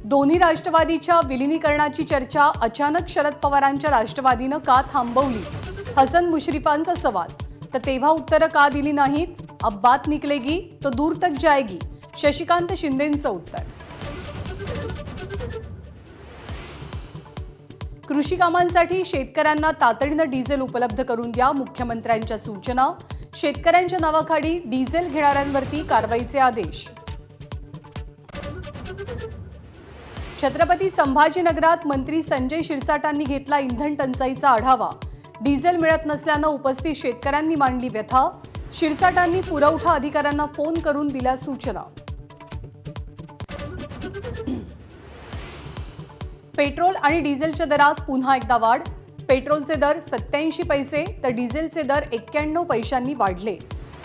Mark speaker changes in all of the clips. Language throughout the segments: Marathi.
Speaker 1: दोन्ही राष्ट्रवादीच्या विलिनीकरणाची चर्चा अचानक शरद पवारांच्या राष्ट्रवादीनं का थांबवली? हसन मुश्रीफांचा सवाल. तर तेव्हा उत्तरं का दिली नाहीत? अब बात निकलेगी तो दूर तक जाएगी, शशिकांत शिंदेंचं उत्तर. कृषी कामांसाठी शेतकऱ्यांना तातडीनं डिझेल उपलब्ध करून द्या, मुख्यमंत्र्यांच्या सूचना. शेतकऱ्यांच्या नावाखाली डिझेल घेणाऱ्यांवरती कारवाईचे आदेश. छत्रपती संभाजीनगरात मंत्री संजय शिरसाटांनी घेतला इंधन टंचाईचा आढावा. डिझेल मिळत नसल्यानं उपस्थित शेतकऱ्यांनी मांडली व्यथा. शिरसाटांनी पुरवठा अधिकाऱ्यांना फोन करून दिल्या सूचना. पेट्रोल आणि डिझेलच्या दरात पुन्हा एकदा वाढ. पेट्रोलचे दर 87 पैसे तर डिझेलचे दर 91 पैशांनी वाढले.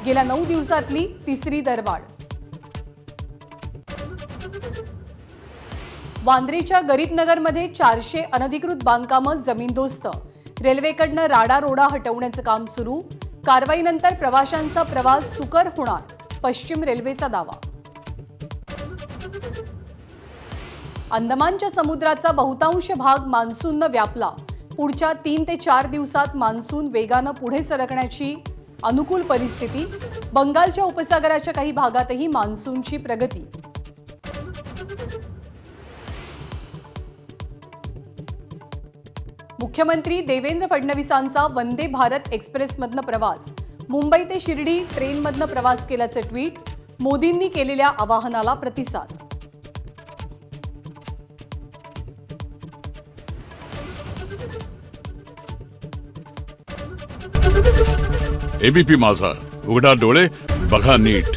Speaker 1: गेल्या 9 दिवसातली तिसरी दरवाढ. वांद्रेच्या गरीबनगरमध्ये 400 अनधिकृत बांधकामं जमीनदोस्त. रेल्वेकडनं राडारोडा हटवण्याचं काम सुरू. कारवाईनंतर प्रवाशांचा प्रवास सुकर होणार, पश्चिम रेल्वेचा दावा. अंदमानच्या समुद्राचा बहुतांश भाग मान्सूननं व्यापला. पुढच्या 3 ते 4 दिवसात मान्सून वेगानं पुढे सरकण्याची अनुकूल परिस्थिती. बंगालच्या उपसागराच्या काही भागातही मान्सूनची प्रगती. मुख्यमंत्री देवेंद्र फडणवीसांचा वंदे भारत एक्सप्रेसमधनं प्रवास. मुंबई ते शिर्डी ट्रेनमधनं प्रवास केल्याचं ट्विट. मोदींनी केलेल्या आवाहनाला प्रतिसाद.
Speaker 2: एबीपी माझा, उघडा डोळे बघा नीट.